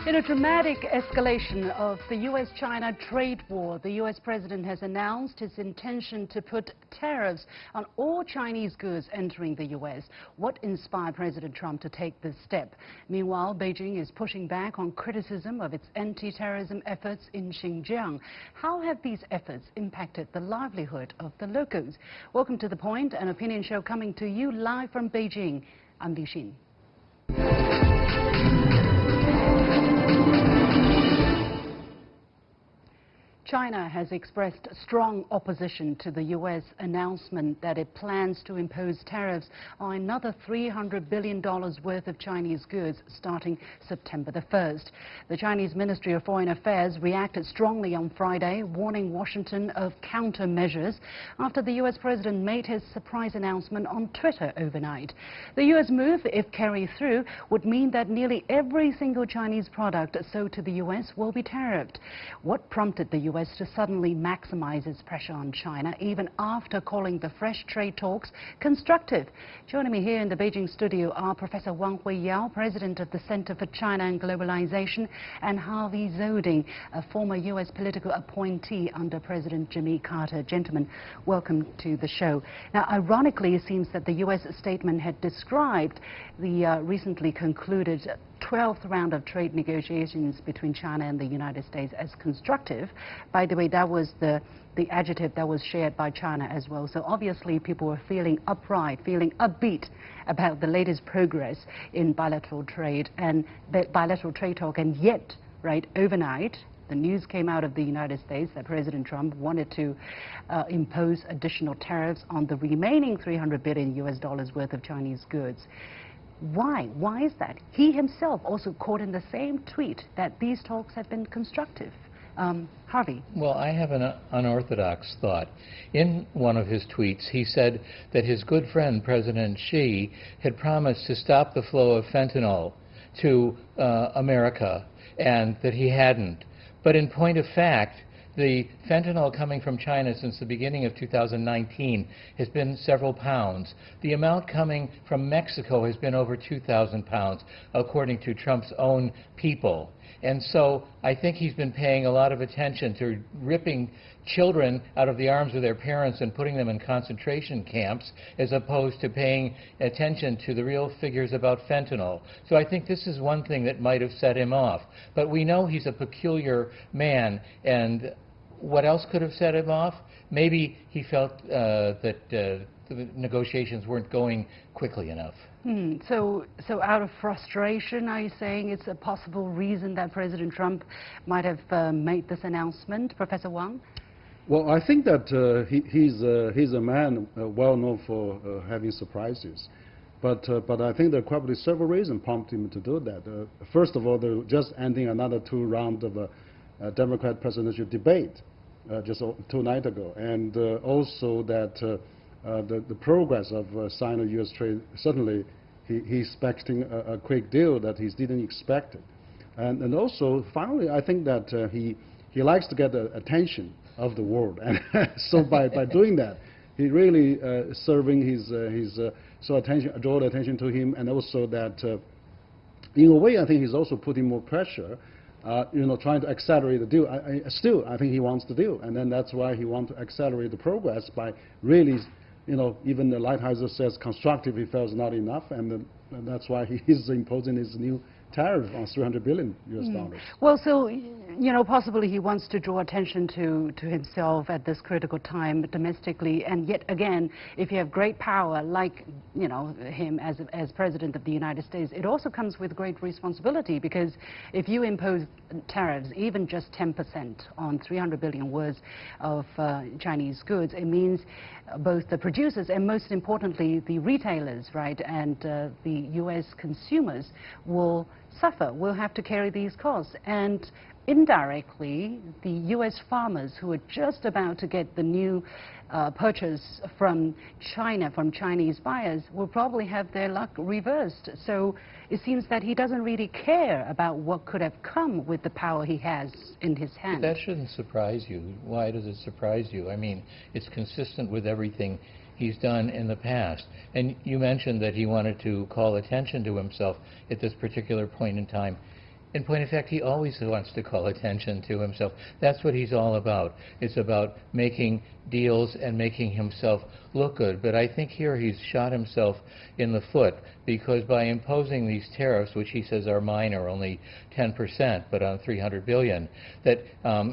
In a dramatic escalation of the U.S.-China trade war, the U.S. president has announced his intention to put tariffs on all Chinese goods entering the U.S. What inspired President Trump to take this step? Meanwhile, Beijing is pushing back on criticism of its anti-terrorism efforts in Xinjiang. How have these efforts impacted the livelihood of the locals? Welcome to The Point, an opinion show coming to you live from Beijing. I'm Li Xin. China has expressed strong opposition to the U.S. announcement that it plans to impose tariffs on another $300 billion worth of Chinese goods starting September the 1st. The Chinese Ministry of Foreign Affairs reacted strongly on Friday, warning Washington of countermeasures after the U.S. president made his surprise announcement on Twitter overnight. The U.S. move, if carried through, would mean that nearly every single Chinese product sold to the U.S. will be tariffed. What prompted the U.S. to suddenly maximize its pressure on China, even after calling the fresh trade talks constructive? Joining me here in the Beijing studio are Professor Wang Huiyao, President of the Center for China and Globalization, and Harvey Dzodin, a former U.S. political appointee under President Jimmy Carter. Gentlemen, welcome to the show. Now, ironically, it seems that the U.S. statement had described the recently concluded 12th round of trade negotiations between China and the United States as constructive. By the way, that was the adjective that was shared by China as well. So obviously people were feeling upright, feeling upbeat about the latest progress in bilateral trade and bilateral trade talk. And yet, right, overnight, the news came out of the United States that President Trump wanted to impose additional tariffs on the remaining $300 billion worth of Chinese goods. Why? Why is that? He himself also called in the same tweet that these talks have been constructive. Harvey. Well, I have an unorthodox thought. In one of his tweets, he said that his good friend, President Xi, had promised to stop the flow of fentanyl to America, and that he hadn't. But in point of fact, the fentanyl coming from China since the beginning of 2019 has been several pounds. The amount coming from Mexico has been over 2,000 pounds, according to Trump's own people. And so I think he's been paying a lot of attention to ripping children out of the arms of their parents and putting them in concentration camps, as opposed to paying attention to the real figures about fentanyl. So I think this is one thing that might have set him off. But we know he's a peculiar man, and what else could have set him off? Maybe he felt that the negotiations weren't going quickly enough. So out of frustration, are you saying it's a possible reason that President Trump might have made this announcement? Professor Wang? Well, I think that he's a man well known for having surprises. But I think there are probably several reasons prompting him to do that. First of all, they're just ending another 2 rounds of a Democrat presidential debate just 2 nights ago. And also that the progress of China-U.S. trade, certainly he's expecting a quick deal that he didn't expect it. And also, finally, I think that he likes to get the attention of the world. And so by doing that, he really serving his draw the attention to him, and also that in a way, I think he's also putting more pressure, trying to accelerate the deal. I think he wants the deal, and then that's why he wants to accelerate the progress by really, even the Lighthizer says constructive, he felt not enough, and that's why he's imposing his new tariff on $300 billion US. Well, so, possibly he wants to draw attention to himself at this critical time domestically, and yet again, if you have great power like, him as President of the United States, it also comes with great responsibility, because if you impose tariffs, even just 10% on $300 billion worth of Chinese goods, it means both the producers and, most importantly, the retailers, right, and the U.S. consumers will suffer, will have to carry these costs. And indirectly, the U.S. farmers who are just about to get the new purchase from China, from Chinese buyers, will probably have their luck reversed. So it seems that he doesn't really care about what could have come with the power he has in his hand. But that shouldn't surprise you. Why does it surprise you? I mean, it's consistent with everything he's done in the past. And you mentioned that he wanted to call attention to himself at this particular point in time. In point of fact, he always wants to call attention to himself. That's what he's all about. It's about making deals and making himself look good. But I think here he's shot himself in the foot, because by imposing these tariffs, which he says are minor, only 10%, but on 300 billion, that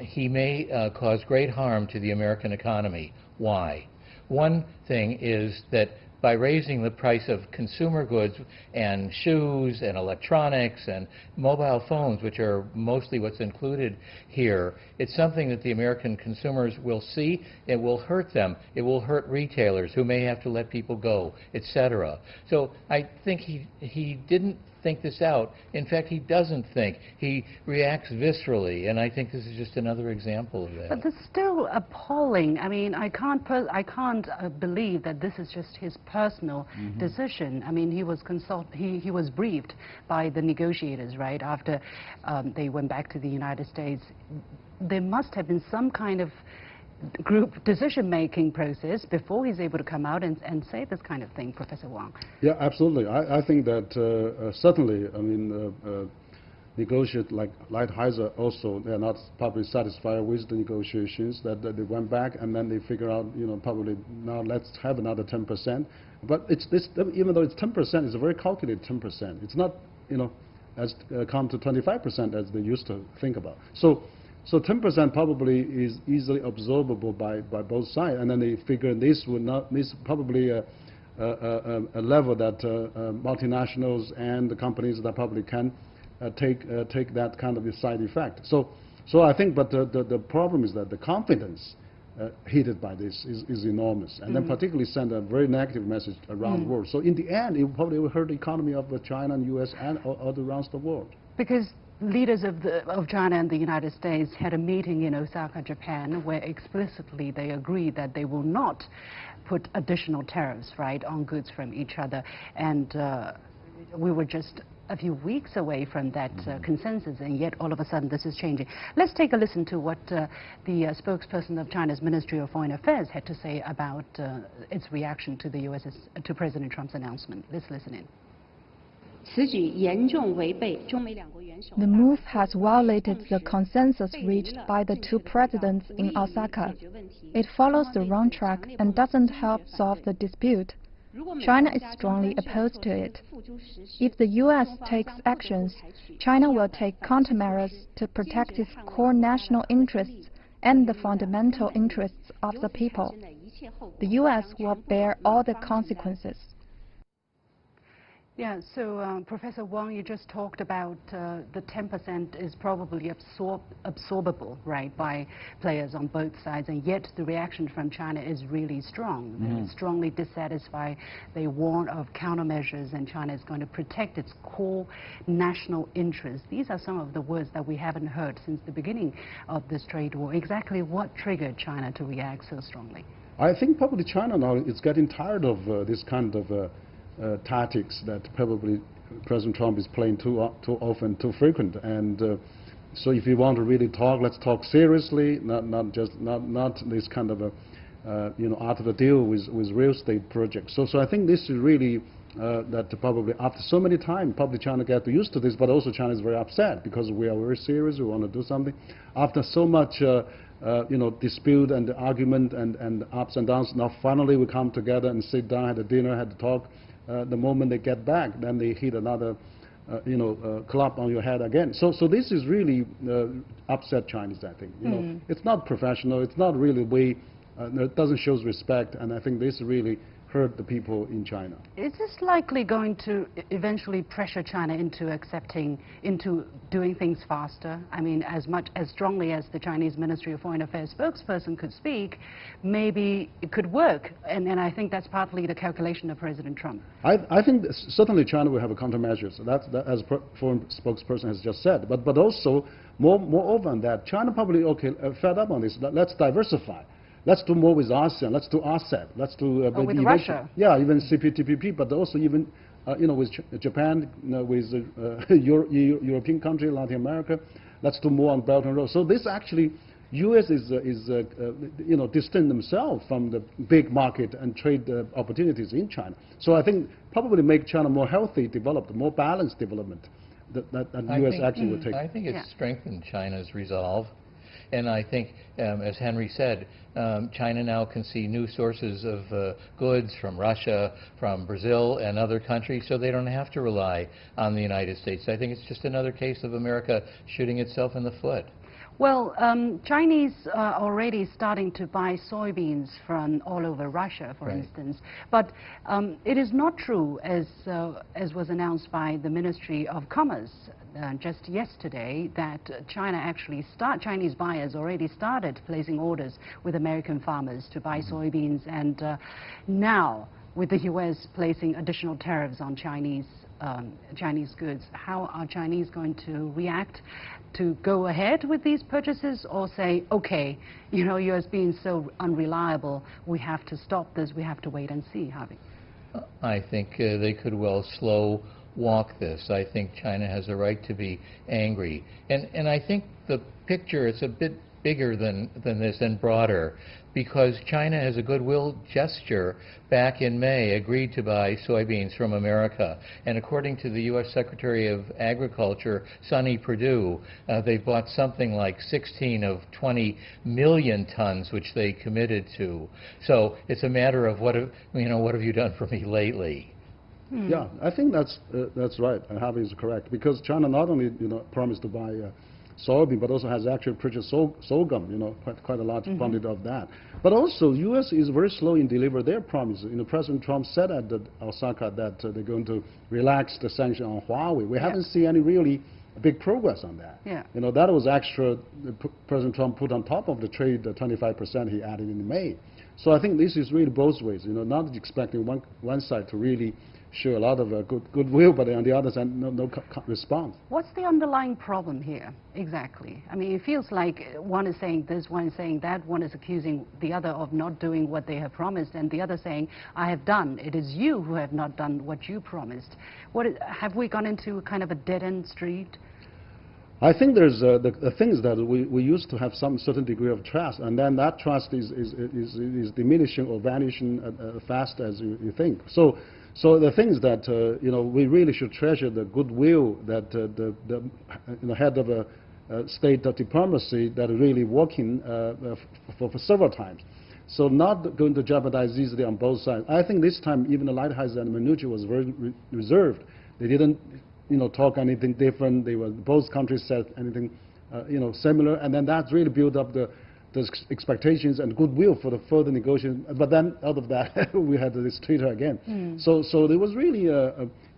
he may cause great harm to the American economy. Why? One thing is that by raising the price of consumer goods and shoes and electronics and mobile phones, which are mostly what's included here, it's something that the American consumers will see. It will hurt them. It will hurt retailers who may have to let people go, etc. So I think he didn't think this out. In fact, he doesn't think. He reacts viscerally, and I think this is just another example of that. But it's still appalling. I mean, I can't believe that this is just his personal decision. I mean, he was briefed by the negotiators, right, after they went back to the United States. There must have been some kind of group decision-making process before he's able to come out and say this kind of thing, Professor Wang. Yeah, absolutely. I think that certainly, I mean, negotiate like Lighthizer also, they're not probably satisfied with the negotiations, that they went back and then they figure out, you know, probably now let's have another 10%. But even though it's 10%, it's a very calculated 10%. It's not, you know, as come to 25% as they used to think about. So 10% probably is easily absorbable by both sides, and then they figure this probably a level that multinationals and the companies that probably can take that kind of a side effect. So I think, but the problem is that the confidence heated by this is enormous, and then particularly send a very negative message around the world. So in the end, it probably will hurt the economy of China and U.S. and other around the world. Because leaders of China and the United States had a meeting in Osaka, Japan, where explicitly they agreed that they will not put additional tariffs, right, on goods from each other. And we were just a few weeks away from that consensus, and yet all of a sudden this is changing. Let's take a listen to what the spokesperson of China's Ministry of Foreign Affairs had to say about its reaction to to President Trump's announcement. Let's listen in. The move has violated the consensus reached by the two presidents in Osaka. It follows the wrong track and doesn't help solve the dispute. China is strongly opposed to it. If the U.S. takes actions, China will take countermeasures to protect its core national interests and the fundamental interests of the people. The U.S. will bear all the consequences. Yeah, so Professor Wang, you just talked about the 10% is probably absorbable, right, by players on both sides, and yet the reaction from China is really strong. They're strongly dissatisfied. They warn of countermeasures, and China is going to protect its core national interests. These are some of the words that we haven't heard since the beginning of this trade war. Exactly what triggered China to react so strongly? I think probably China now is getting tired of this kind of tactics that probably President Trump is playing too often, too frequent, and so if you want to really talk, let's talk seriously, not this kind of a you know, out of the deal with real estate projects. So I think this is really that probably after so many times, probably China get used to this, but also China is very upset because we are very serious. We want to do something. After so much you know, dispute and argument and ups and downs, now finally we come together and sit down, had a dinner, had to talk. The moment they get back, then they hit another, you know, club on your head again. So this is really upset Chinese, I think. You know, it's not professional. It's not really way. It doesn't show respect, and I think this really hurt the people in China. Is this likely going to eventually pressure China into doing things faster? I mean, as strongly as the Chinese Ministry of Foreign Affairs spokesperson could speak, maybe it could work, and I think that's partly the calculation of President Trump. I think certainly China will have a countermeasure. So that as foreign spokesperson has just said. But also moreover than that, China probably fed up on this. Let's diversify. Let's do more with ASEAN. Let's do RCEP. Let's do with Russia. Yeah, even CPTPP, but also even you know, with Japan, with European country, Latin America. Let's do more on Belt and Road. So this actually, U.S. is you know, distant themselves from the big market and trade opportunities in China. So I think probably make China more healthy, developed, more balanced development. U.S. action would take? I think it's strengthened China's resolve. And I think, as Henry said, China now can see new sources of goods from Russia, from Brazil, and other countries, so they don't have to rely on the United States. I think it's just another case of America shooting itself in the foot. Well, Chinese are already starting to buy soybeans from all over Russia, for instance. But it is not true, as was announced by the Ministry of Commerce just yesterday, that Chinese buyers already started placing orders with American farmers to buy soybeans, and now with the U.S. placing additional tariffs on Chinese goods. How are Chinese going to react? To go ahead with these purchases, or say, okay, you know, U.S. being so unreliable, we have to stop this, we have to wait and see, Harvey? I think they could well slow walk this. I think China has a right to be angry. And I think the picture is a bit bigger than this and broader, because China, as a goodwill gesture, back in May agreed to buy soybeans from America. And according to the U.S. Secretary of Agriculture, Sonny Perdue, they bought something like 16 of 20 million tons, which they committed to. So it's a matter of what have you done for me lately? Yeah, I think that's right, and Harvey is correct, because China not only promised to buy soybean, but also has actually purchased sorghum, quite a large quantity of that. But also, U.S. is very slow in delivering their promises. President Trump said at Osaka that they're going to relax the sanction on Huawei. We haven't seen any really big progress on that. Yeah. That was extra President Trump put on top of the trade, the 25% he added in May. So I think this is really both ways. Not expecting one side to really show a lot of goodwill, but on the other side, no response. What's the underlying problem here, exactly? I mean, it feels like one is saying this, one is saying that, one is accusing the other of not doing what they have promised, and the other saying, I have done. It is you who have not done what you promised. Have we gone into kind of a dead-end street? I think there's the thing is that we used to have some certain degree of trust, and then that trust is diminishing or vanishing fast as you think. So the thing is that we really should treasure the goodwill that the head of a state diplomacy that are really working for several times. So not going to jeopardize easily on both sides. I think this time even the Lighthizer and Mnuchin was very reserved. They didn't talk anything different. Both countries said anything similar, and then that really built up the expectations and goodwill for the further negotiation. But then out of that, we had this traitor again. So there was really,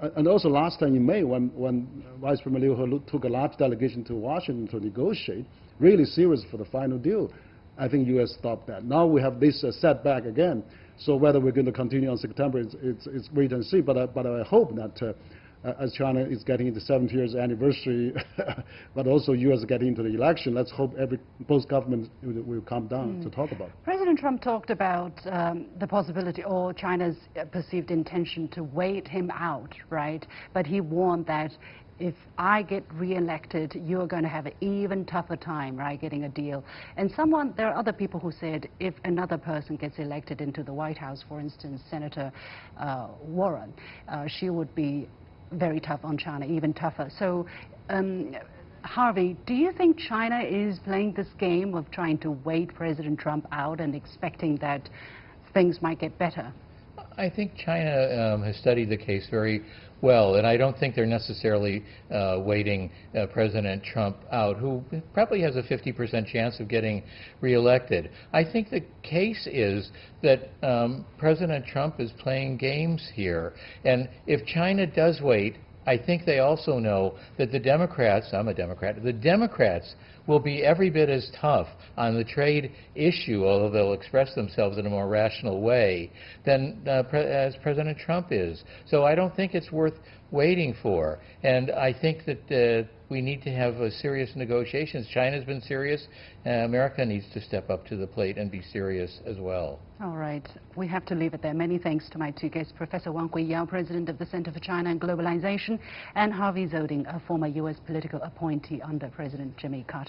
and also last time in May, when Vice Premier Liu He took a large delegation to Washington to negotiate, really serious for the final deal, I think U.S. stopped that. Now we have this setback again. So whether we're going to continue on September, it's wait and see. But I hope that as China is getting into 70 years anniversary, but also U.S. getting into the election, let's hope both governments will come down to talk about it. President Trump talked about the possibility or China's perceived intention to wait him out, right? But he warned that if I get re-elected, you're going to have an even tougher time, right, getting a deal. And there are other people who said if another person gets elected into the White House, for instance, Senator Warren, she would be very tough on China, even tougher. So, Harvey, do you think China is playing this game of trying to wait President Trump out and expecting that things might get better? I think China has studied the case very well, and I don't think they're necessarily waiting President Trump out, who probably has a 50% chance of getting reelected. I think the case is that President Trump is playing games here, and if China does wait, I think they also know that the Democrats, I'm a Democrat, the Democrats will be every bit as tough on the trade issue, although they'll express themselves in a more rational way, than as President Trump is. So I don't think it's worth waiting for. And I think that we need to have serious negotiations. China's been serious. America needs to step up to the plate and be serious as well. All right. We have to leave it there. Many thanks to my two guests, Professor Wang Huiyao, President of the Center for China and Globalization, and Harvey Dzodin, a former U.S. political appointee under President Jimmy Carter.